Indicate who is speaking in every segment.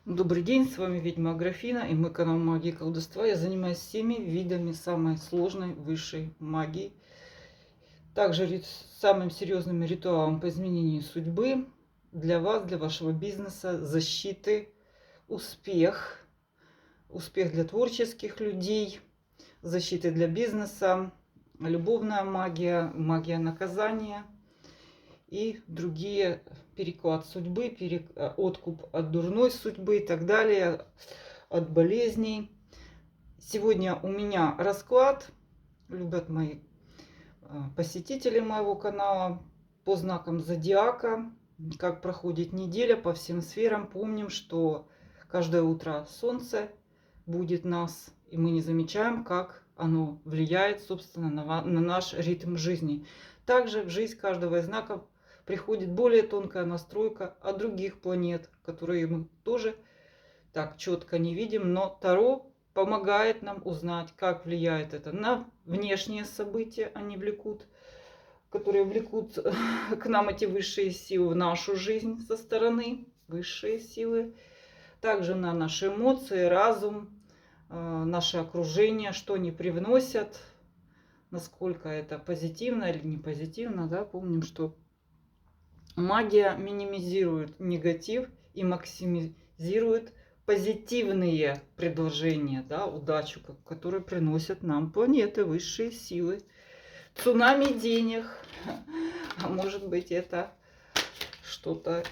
Speaker 1: Добрый день, с вами ведьма Аграфена и мой канал Магии и колдовства. Я занимаюсь всеми видами самой сложной высшей магии. Также самым серьезным ритуалом по изменению судьбы для вас, для вашего бизнеса, защиты, успех для творческих людей, защиты для бизнеса, любовная магия, магия наказания и другие, переклад судьбы, откуп от дурной судьбы и так далее, от болезней. Сегодня у меня расклад, любят мои посетители моего канала, по знакам зодиака, как проходит неделя по всем сферам. Помним, что каждое утро солнце будет нас, и мы не замечаем, как оно влияет, собственно, на наш ритм жизни. Также в жизнь каждого из знаков приходит более тонкая настройка от других планет, которые мы тоже так четко не видим, но Таро помогает нам узнать, как влияет это на внешние события, которые влекут к нам эти высшие силы в нашу жизнь со стороны, высшие силы, также на наши эмоции, разум, наше окружение, что они привносят, насколько это позитивно или не позитивно, да, помним, что магия минимизирует негатив и максимизирует позитивные предложения, да, удачу, которые приносят нам планеты, высшие силы. Цунами денег, а может быть это что-то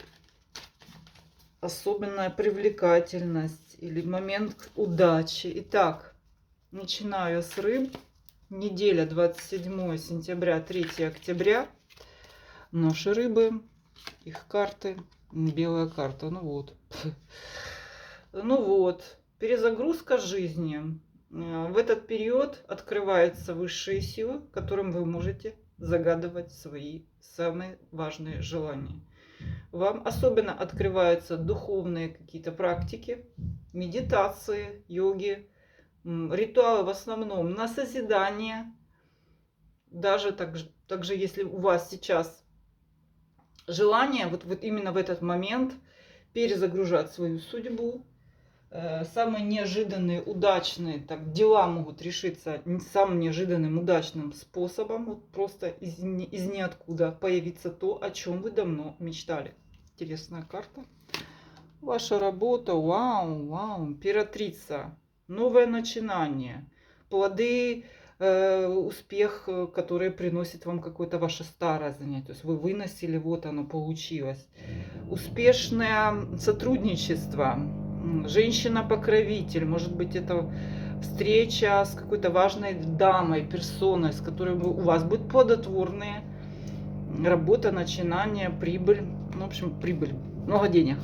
Speaker 1: особенная привлекательность или момент удачи. Итак, начинаю с рыб. Неделя 27 сентября, 3 октября. Наши рыбы, их карты, белая карта, ну вот. Ну вот, перезагрузка жизни. В этот период открываются высшие силы, которым вы можете загадывать свои самые важные желания. Вам особенно открываются духовные какие-то практики, медитации, йоги, ритуалы в основном на созидание. Даже также если у вас сейчас желание вот именно в этот момент перезагружать свою судьбу, самые неожиданные, удачные дела могут решиться самым неожиданным, удачным способом. Вот просто из ниоткуда появится то, о чем вы давно мечтали. Интересная карта. Ваша работа, вау, вау, императрица, новое начинание, плоды, успех, который приносит вам какое-то ваше старое занятие. То есть вы выносили, вот оно получилось. Успешное сотрудничество, женщина-покровитель, может быть, это встреча с какой-то важной дамой, персоной, с которой у вас будет плодотворная работа, начинание, прибыль. Ну, в общем, прибыль, много денег.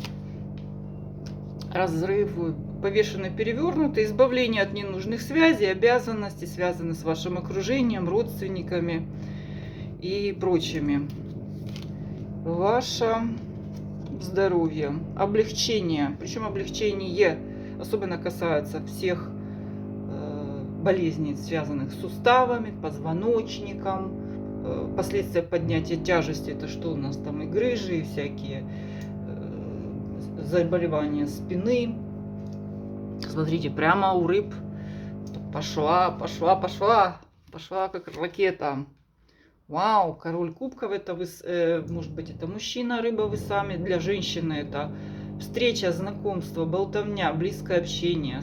Speaker 1: Разрыв, повешенный, перевернутый, избавление от ненужных связей, обязанностей, связанных с вашим окружением, родственниками и прочими. Ваше здоровье, облегчение, причем облегчение особенно касается всех болезней, связанных с суставами, позвоночником, последствия поднятия тяжести, это что у нас там, и грыжи, и всякие заболевания спины. Смотрите, прямо у рыб пошла как ракета. Вау, король кубков, это вы, может быть, это мужчина, рыба, вы сами. Для женщины это встреча, знакомство, болтовня, близкое общение.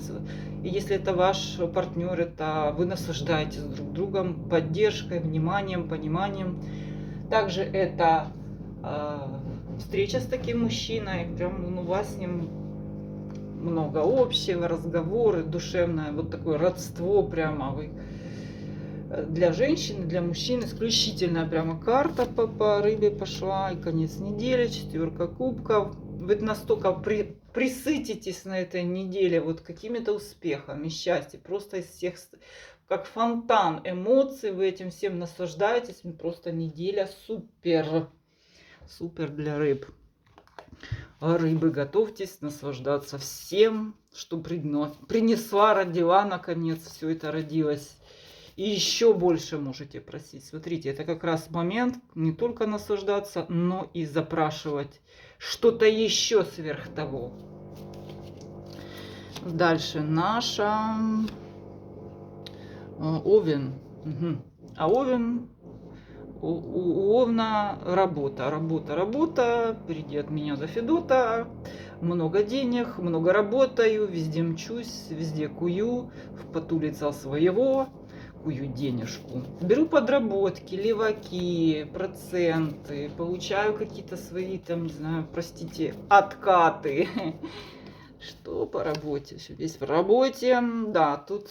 Speaker 1: И если это ваш партнер, это вы наслаждаетесь друг другом, поддержкой, вниманием, пониманием. Также это встреча с таким мужчиной, прям у вас с ним много общего, разговоры, душевное, вот такое родство прямо вы. Для женщины, для мужчин исключительная прямо карта по рыбе пошла, и конец недели, 4 кубков. Вы настолько присытитесь на этой неделе вот какими-то успехами, счастьем, просто из всех, как фонтан эмоций, вы этим всем наслаждаетесь, просто неделя супер. Супер для рыб. А рыбы, готовьтесь наслаждаться всем, что принесла, родила, наконец, все это родилось. И еще больше можете просить. Смотрите, это как раз момент не только наслаждаться, но и запрашивать что-то еще сверх того. Дальше наша Овен. Угу. А Овен, у Овна работа. Впереди от меня до Федота. Много денег, много работаю, везде мчусь, везде кую, в поту лица своего. Кую денежку. Беру подработки, леваки, проценты, получаю какие-то свои, там, не знаю, простите, откаты. Что по работе? Все весь в работе. Да, тут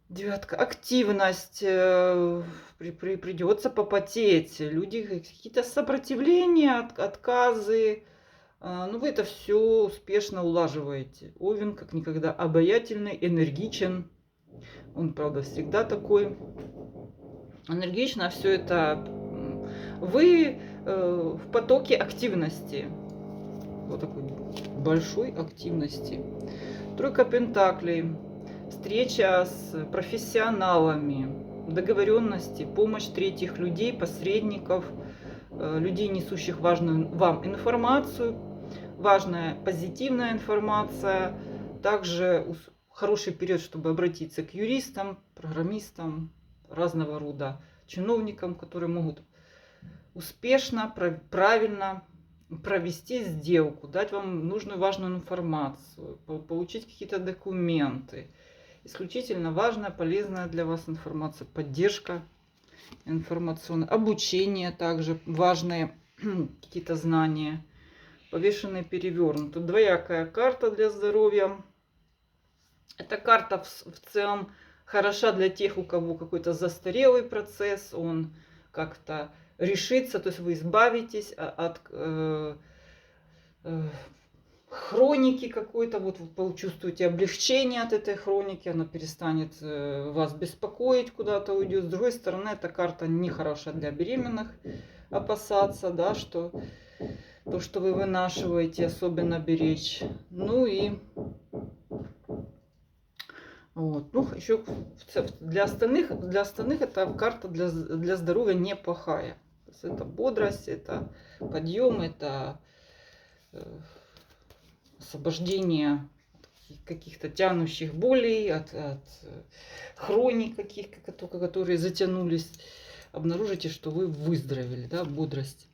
Speaker 1: девятка. Активность. Придется попотеть. Люди какие-то сопротивления, отказы. Ну, вы это все успешно улаживаете. Овен как никогда обаятельный, энергичен. Он, правда, всегда такой энергично. Все это вы в потоке активности. Вот такой большой активности. Тройка пентаклей. Встреча с профессионалами. Договоренности. Помощь третьих людей, посредников. Людей, несущих важную вам информацию. Важная позитивная информация. Также хороший период, чтобы обратиться к юристам, программистам, разного рода чиновникам, которые могут успешно, правильно провести сделку, дать вам нужную важную информацию, получить какие-то документы. Исключительно важная, полезная для вас информация, поддержка информационная, обучение также, важные какие-то знания. Повешенный, перевернутый. Двоякая карта для здоровья. Эта карта в целом хороша для тех, у кого какой-то застарелый процесс, он как-то решится, то есть вы избавитесь от хроники какой-то, вот вы почувствуете облегчение от этой хроники, она перестанет вас беспокоить, куда-то уйдет. С другой стороны, эта карта не хороша для беременных, опасаться, да, что то, что вы вынашиваете, особенно беречь. Ну и вот. Ну, еще для остальных эта карта для здоровья неплохая. То есть это бодрость, это подъем, это освобождение от каких-то тянущих болей, от хроник каких-то, которые затянулись. Обнаружите, что вы выздоровели, да, бодрость.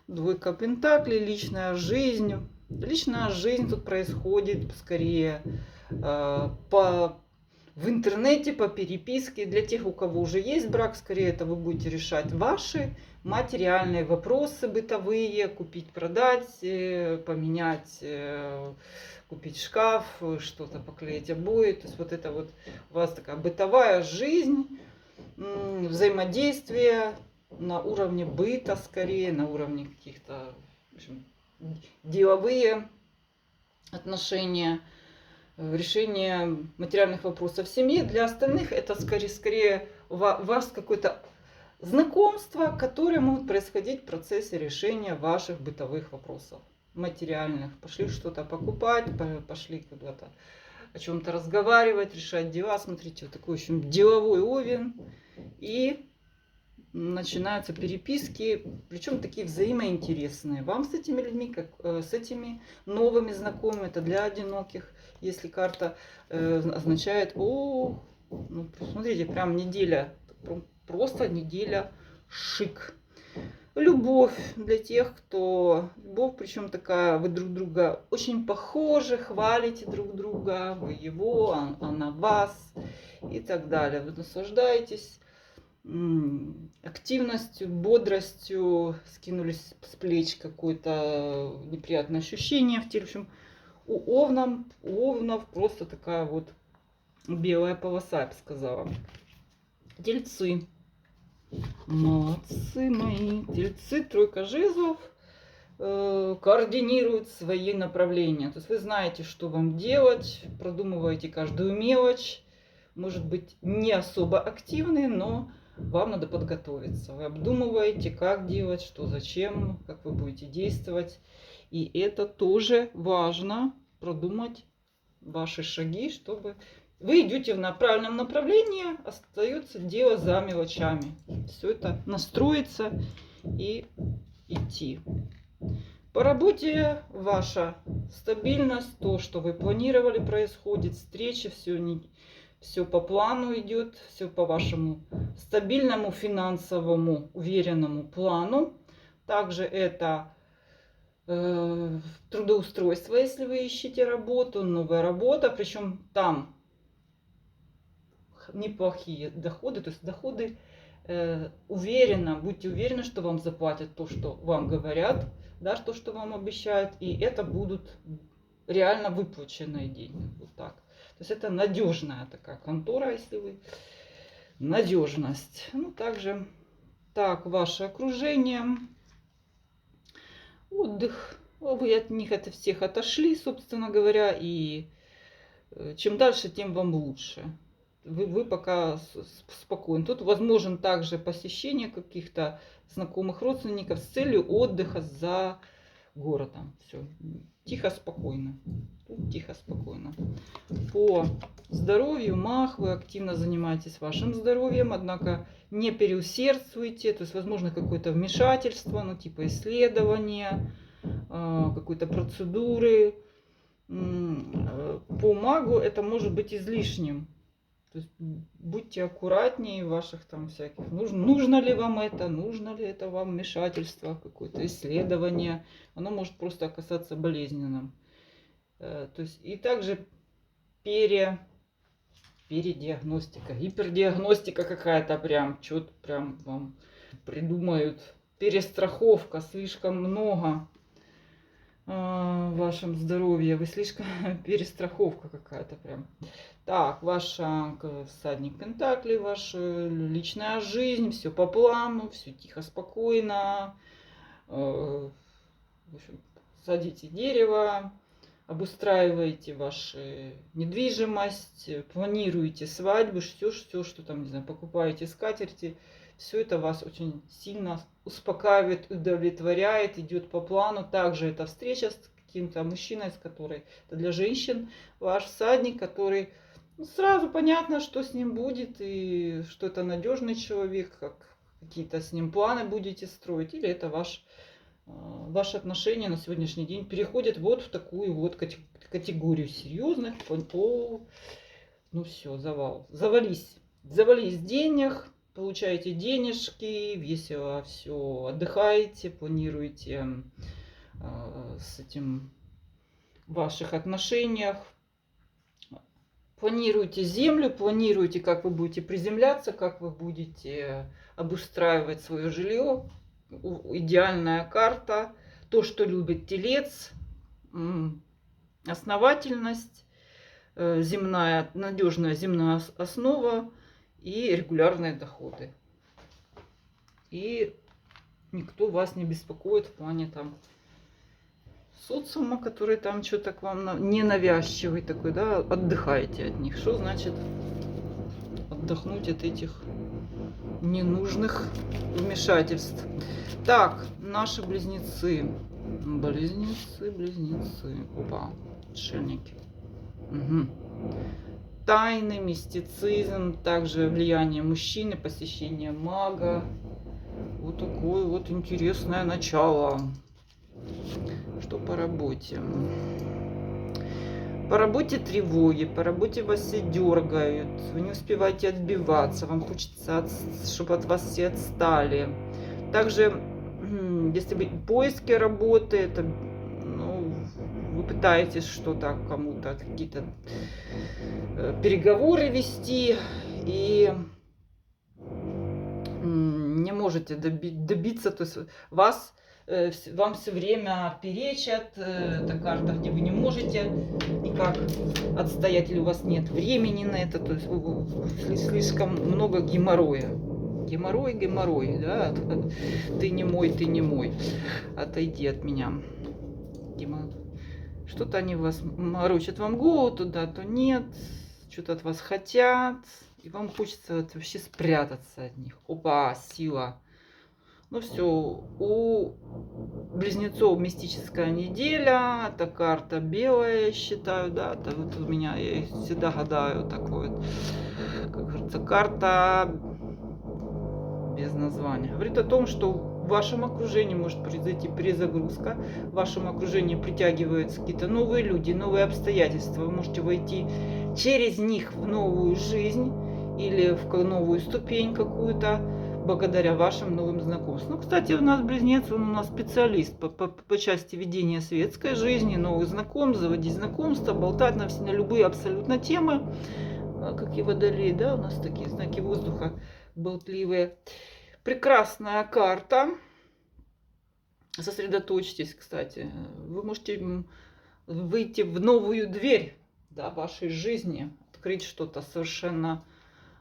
Speaker 1: Двойка пентаклей, личная жизнь. Личная жизнь тут происходит скорее в интернете, по переписке. Для тех, у кого уже есть брак, скорее это вы будете решать ваши материальные вопросы бытовые. Купить, продать, поменять, купить шкаф, что-то поклеить обои. То есть вот это вот у вас такая бытовая жизнь, взаимодействие на уровне быта скорее, на уровне каких-то, в общем, деловые отношения, решение материальных вопросов в семье. Для остальных это скорее у вас какое-то знакомство, которые могут происходить в процессе решения ваших бытовых вопросов материальных. Пошли что-то покупать, пошли куда-то о чем-то разговаривать, решать дела. Смотрите, вот такой, в общем, деловой Овен. И начинаются переписки, причем такие взаимоинтересные. Вам с этими людьми, как с этими новыми знакомыми, это для одиноких. Если карта означает, ну, смотрите, прям неделя, просто неделя шик. Любовь для тех, кто... Любовь, причем такая, вы друг друга очень похожи, хвалите друг друга, вы его, она вас и так далее. Вы наслаждаетесь активностью, бодростью, скинулись с плеч какое-то неприятное ощущение в теле. В общем, у овнов просто такая вот белая полоса, я бы сказала. Тельцы. Молодцы мои. Тельцы, тройка жезлов, координируют свои направления. То есть вы знаете, что вам делать, продумываете каждую мелочь. Может быть, не особо активные, но вам надо подготовиться. Вы обдумываете, как делать, что, зачем, как вы будете действовать. И это тоже важно, продумать ваши шаги, чтобы вы идете в правильном направлении, остается дело за мелочами. Все это настроиться и идти. По работе ваша стабильность, то, что вы планировали, происходит, встречи, все по плану идет, все по вашему стабильному, финансовому, уверенному плану. Также это трудоустройство, если вы ищете работу, новая работа, причем там неплохие доходы, то есть доходы уверенно, будьте уверены, что вам заплатят то, что вам говорят, да, то, что вам обещают, и это будут реально выплаченные деньги. Вот так. То есть это надежная такая контора, если вы надежность. Ну, также так, ваше окружение, отдых. Вы от них это всех отошли, собственно говоря, и чем дальше, тем вам лучше. Вы пока спокойны. Тут возможен также посещение каких-то знакомых родственников с целью отдыха за городом. Все. Тихо, спокойно. Тут тихо, спокойно. По здоровью, мах, вы активно занимаетесь вашим здоровьем, однако не переусердствуйте. То есть, возможно, какое-то вмешательство, ну, типа исследования, какой-то процедуры. По магу это может быть излишним. То есть будьте аккуратнее в ваших там всяких. Нужно ли вам это? Нужно ли это вам вмешательство, какое-то исследование? Оно может просто оказаться болезненным. То есть и также передиагностика, гипердиагностика какая-то прям, что-то прям вам придумают. Перестраховка, слишком много в вашем здоровье, вы слишком перестраховка какая-то прям. Так, ваша всадник Пентаклей, ваша личная жизнь, все по плану, все тихо, спокойно. В общем, садите дерево, обустраиваете вашу недвижимость, планируете свадьбу, все, что там, не знаю, покупаете скатерти. Все это вас очень сильно успокаивает, удовлетворяет, идет по плану. Также это встреча с каким-то мужчиной, с которой это для женщин ваш всадник, который сразу понятно, что с ним будет, и что это надежный человек, как какие-то с ним планы будете строить, или это ваши отношения на сегодняшний день переходят вот в такую вот категорию серьезных, ну все, завались денег, получаете денежки, весело все, отдыхаете, планируете с этим в ваших отношениях. Планируйте землю, планируйте, как вы будете приземляться, как вы будете обустраивать свое жилье. Идеальная карта. То, что любит телец. Основательность, надежная земная основа и регулярные доходы. И никто вас не беспокоит в плане там социума, который там что-то к вам ненавязчивый такой, да, отдыхаете от них. Что значит отдохнуть от этих ненужных вмешательств? Так, наши близнецы. Близнецы. Опа, отшельники. Угу. Тайны, мистицизм, также влияние мужчины, посещение мага. Вот такое вот интересное начало. Что по работе? По работе тревоги, по работе вас все дергают, вы не успеваете отбиваться, вам хочется, чтобы от вас все отстали. Также, если вы в поиске работы, это, ну, вы пытаетесь что-то кому-то, какие-то переговоры вести, и не можете добиться, то есть вам все время перечат, это карта, где вы не можете никак отстоять, или у вас нет времени на это, то есть слишком много геморроя. Геморрой, да, ты не мой, отойди от меня. Что-то они вас морочат вам голову туда, то нет, что-то от вас хотят, и вам хочется вообще спрятаться от них. Опа, сила. Ну все, у близнецов мистическая неделя, это карта белая, я считаю, да, это вот у меня, я всегда гадаю, такой вот, как говорится, карта без названия. Говорит о том, что в вашем окружении может произойти перезагрузка, в вашем окружении притягиваются какие-то новые люди, новые обстоятельства, вы можете войти через них в новую жизнь или в новую ступень какую-то, благодаря вашим новым знакомствам. Ну, кстати, у нас близнец, он у нас специалист по части ведения светской жизни, новых знакомств, заводить знакомства, болтать на любые абсолютно темы, как и водолей, да, у нас такие знаки воздуха болтливые. Прекрасная карта. Сосредоточьтесь, кстати. Вы можете выйти в новую дверь, да, вашей жизни, открыть что-то совершенно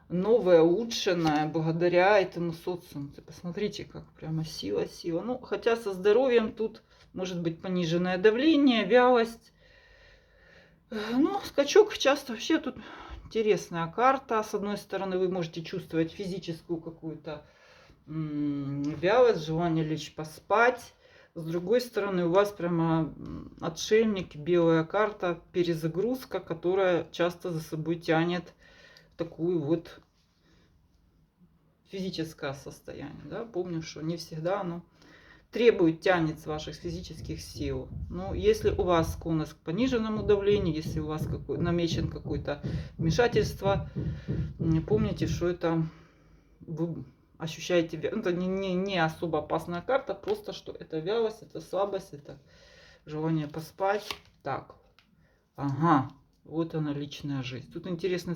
Speaker 1: новое, улучшенное благодаря этому солнцу. Посмотрите, как прямо сила, сила. Ну, хотя со здоровьем тут может быть пониженное давление, вялость. Ну, скачок часто вообще тут интересная карта. С одной стороны, вы можете чувствовать физическую какую-то вялость, желание лечь поспать. С другой стороны, у вас прямо отшельник, белая карта, перезагрузка, которая часто за собой тянет такую вот физическое состояние. Да? Помню, что не всегда оно требует, тянет с ваших физических сил. Но если у вас склонность к пониженному давлению, если у вас намечен какое-то вмешательство, помните, что это вы ощущаете, это не особо опасная карта, просто что это вялость, это слабость, это желание поспать. Так, ага, вот она личная жизнь. Тут интересны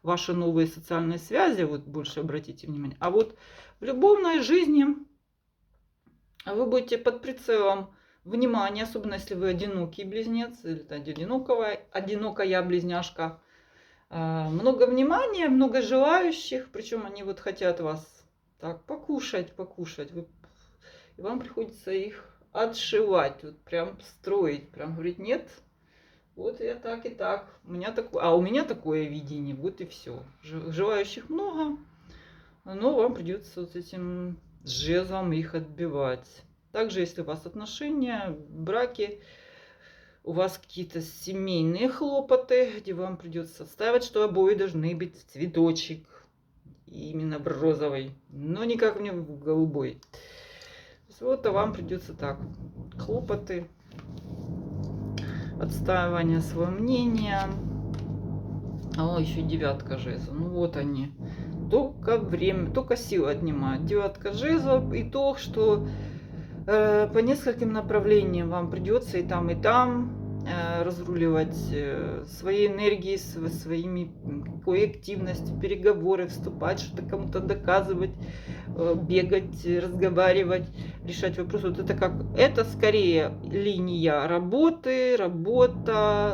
Speaker 1: ваши новые социальные связи, вот больше обратите внимание. А вот в любовной жизни вы будете под прицелом внимания, особенно если вы одинокий близнец или одинокая близняшка. Много внимания, много желающих, причем они вот хотят вас так покушать. И вам приходится их отшивать, вот прям строить, прям говорить: нет, вот я так и так, у меня такое видение, вот и все. Желающих много, но вам придется вот этим жезлом их отбивать. Также, если у вас отношения, браки, у вас какие-то семейные хлопоты, где вам придется отстаивать, что обои должны быть в цветочек, именно в розовой, но никак не в голубой. Вот, а вам придется так: хлопоты, отстаивание своего мнения. О, еще девятка жезлов. Ну вот они. Только силы отнимают. Девятка жезлов и то, что по нескольким направлениям вам придется и там разруливать своей энергией, своими какой активностью, переговоры, вступать, что-то кому-то доказывать, бегать, разговаривать, решать вопросы. Вот это скорее линия работа,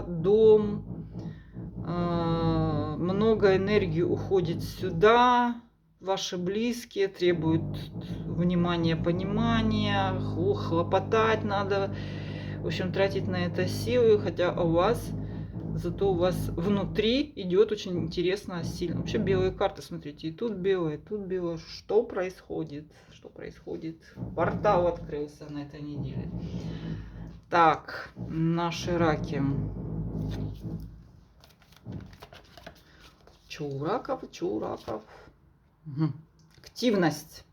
Speaker 1: дом. Много энергии уходит сюда. Ваши близкие требуют внимания, понимания, хлопотать надо. В общем, тратить на это силы, хотя зато у вас внутри идет очень интересно, сильно. Вообще белые карты, смотрите, и тут белое. Что происходит? Портал открылся на этой неделе. Так, наши раки. Чё у раков? Угу. Активность.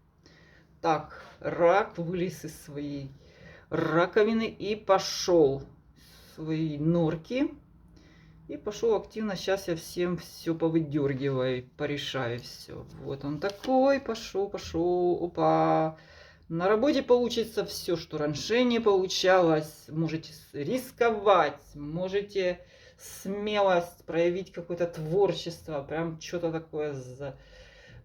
Speaker 1: Так, рак вылез из своей раковины и пошел в свои норки. И пошел активно. Сейчас я всем все повыдергиваю, порешаю все. Вот он такой, пошел. Опа. На работе получится все, что раньше не получалось. Можете рисковать, можете смелость проявить, какое-то творчество, прям что-то такое,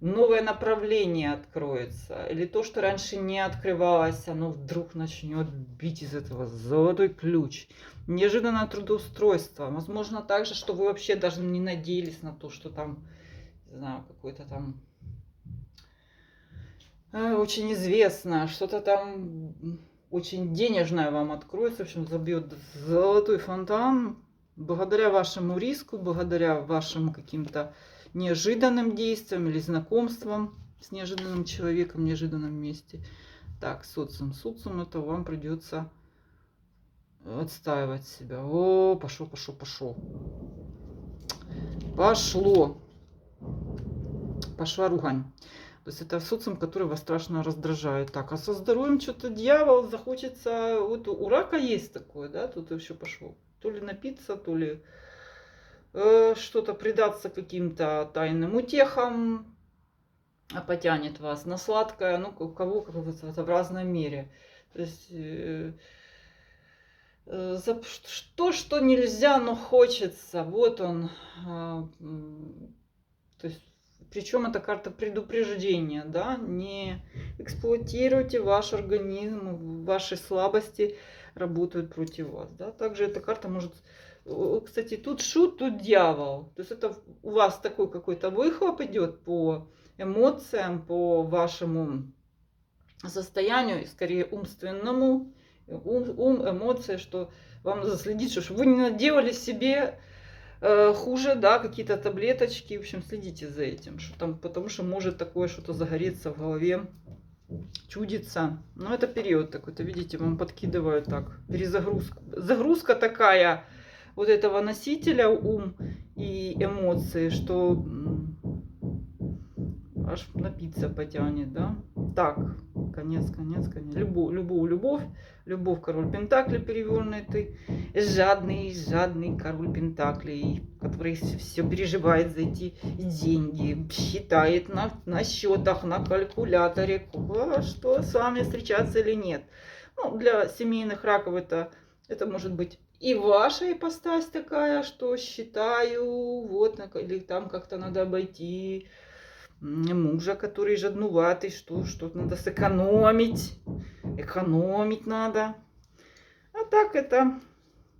Speaker 1: новое направление откроется. Или то, что раньше не открывалось, оно вдруг начнет бить из этого золотой ключ. Неожиданное трудоустройство. Возможно, также, что вы вообще даже не надеялись на то, что там, не знаю, какой-то там очень известное, что-то там очень денежное вам откроется. В общем, забьет золотой фонтан. Благодаря вашему риску, благодаря вашим каким-то неожиданным действиям или знакомствам с неожиданным человеком в неожиданном месте. Так, социум. Социум, это вам придется отстаивать себя. О, пошло. Пошла ругань. То есть это социум, который вас страшно раздражает. Так, а со здоровьем что-то дьявол захочется. Вот у рака есть такое, да, тут еще пошло. То ли напиться, то ли что-то предаться каким-то тайным утехам, а потянет вас на сладкое, ну, у кого как в разной мере. То есть что нельзя, но хочется. Вот он. То есть, причем это карта предупреждения, да, не эксплуатируйте ваш организм, ваши слабости работают против вас, да. Также эта карта может, кстати, тут шут, тут дьявол, то есть это у вас такой какой-то выхлоп идет по эмоциям, по вашему состоянию, скорее умственному, эмоции, что вам надо следить, что вы не наделали себе хуже, да, какие-то таблеточки, в общем, следите за этим, что там, потому что может такое что-то загореться в голове, чудится. Но это период такой-то, видите, вам подкидывают так, перезагрузка. Загрузка такая вот этого носителя, ум и эмоции, что аж напиться потянет, да. Так, конец. Любовь, король Пентаклей перевернутый, жадный король Пентаклей, который все переживает за эти деньги, считает на счетах, на калькуляторе, что с вами встречаться или нет. Ну, для семейных раков это может быть и ваша ипостась такая, что считаю, вот, или там как-то надо обойти мужа, который жаднуватый, что надо сэкономить, экономить надо. А так это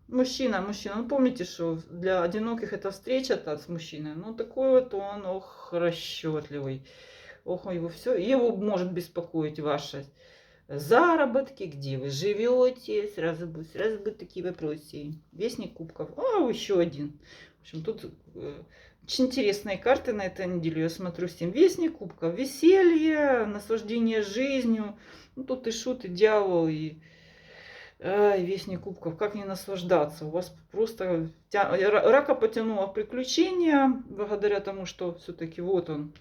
Speaker 1: мужчина. Ну, помните, что для одиноких это встреча-то с мужчиной. Ну, такой вот он, ох, расчетливый. Ох, его все. Его может беспокоить ваши заработки, где вы живете. Сразу будут такие вопросы. Вестник кубков. А, еще один. В общем, тут очень интересные карты на этой неделе. Я смотрю, 7 вестник кубков. Веселье, наслаждение жизнью. Ну, тут и шут, и дьявол, и вестник кубков. Как не наслаждаться? У вас просто рака потянула в приключения. Благодаря тому, что все-таки вот он.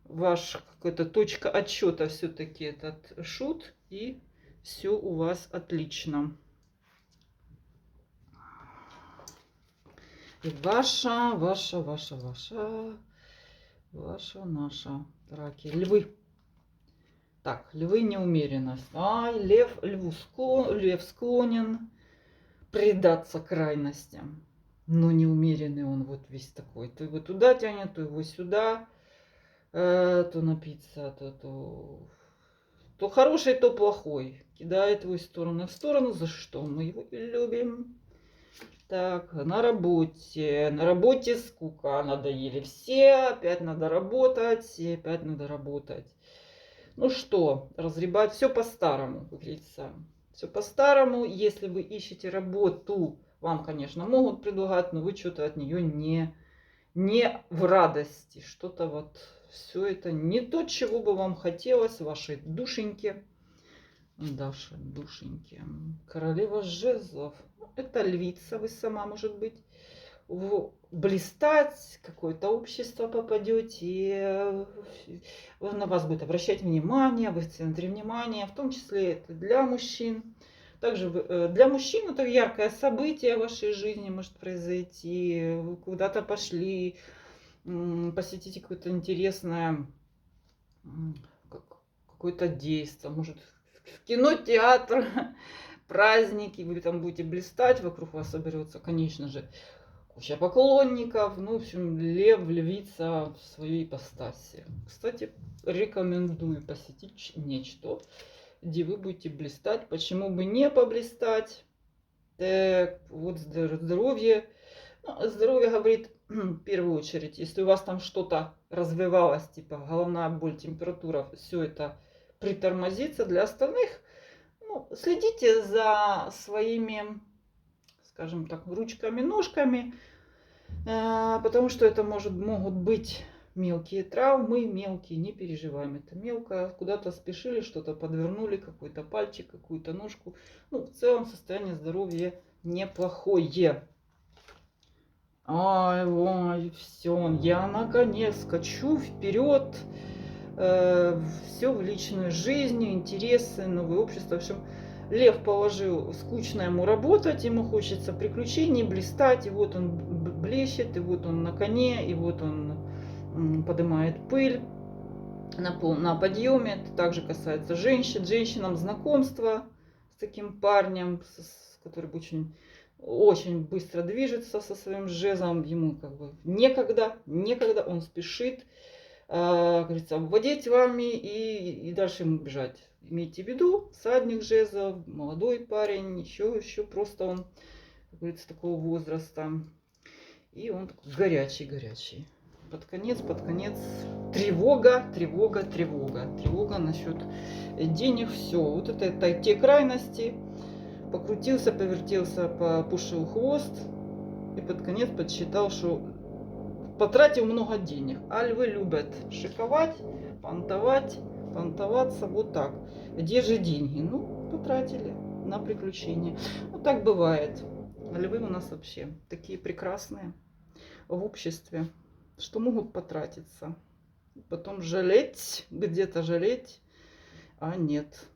Speaker 1: Ваш какая-то точка отсчета все-таки этот шут. И все у вас отлично. И ваша, наша, раки, львы. Так, львы неумеренность. Ай, лев склонен предаться крайностям. Но неумеренный он вот весь такой. То его туда тянет, то его сюда. То напиться, то хороший, то плохой. Кидает его из стороны в сторону. За что мы его любим? Так, на работе скука, надоели все, опять надо работать, и опять надо работать. Ну что, разгребать все по-старому, как говорится. Все по-старому. Если вы ищете работу, вам, конечно, могут предлагать, но вы что-то от нее не в радости. Что-то вот все это не то, чего бы вам хотелось, вашей душеньке. Даша, душеньки. Королева жезлов. Это львица, вы сама, может быть. Блистать, какое-то общество попадете, на вас будет обращать внимание, вы в центре внимания, в том числе это для мужчин. Также для мужчин это яркое событие в вашей жизни может произойти, вы куда-то пошли, посетите какое-то интересное какое-то действие, может в кино, театр, праздники, вы там будете блистать, вокруг вас соберется, конечно же, куча поклонников, ну, в общем, львица в своей ипостаси. Кстати, рекомендую посетить нечто, где вы будете блистать. Почему бы не поблистать? Так, вот здоровье. Ну, здоровье говорит в первую очередь, если у вас там что-то развивалось, типа головная боль, температура, все это притормозится. Для остальных, ну, следите за своими, скажем так, ручками, ножками, потому что это могут быть мелкие травмы, мелкие, не переживаем, это мелко, куда-то спешили, что-то подвернули, какой-то пальчик, какую-то ножку. Ну, в целом состояние здоровья неплохое. Ой, все, я наконец скачу вперед все в личную жизнь, интересы, новое общество. В общем, лев положил, скучно ему работать, ему хочется приключений, блистать, и вот он блещет, и вот он на коне, и вот он поднимает пыль на подъеме. Это также касается женщин, женщинам знакомства с таким парнем, который очень быстро движется со своим жезлом, ему как бы некогда, он спешит, говорится, обводить вами и дальше ему бежать. Имейте в виду, всадник жезлов, молодой парень, еще просто он, как говорится, такого возраста. И он такой горячий. Под конец тревога насчет денег, все. Вот это те крайности. Покрутился, повертелся, попушил хвост и под конец подсчитал, что потратил много денег. А львы любят шиковать, понтоваться, вот так. Где же деньги? Ну, потратили на приключения. Вот так бывает. Львы у нас вообще такие прекрасные в обществе, что могут потратиться. Потом жалеть, где-то жалеть, а нет.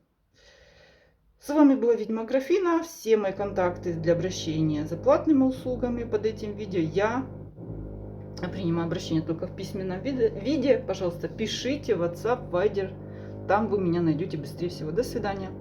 Speaker 1: С вами была ведьма Графина. Все мои контакты для обращения за платными услугами под этим видео. Я принимаю обращение только в письменном виде. Пожалуйста, пишите в WhatsApp, Viber. Там вы меня найдете быстрее всего. До свидания.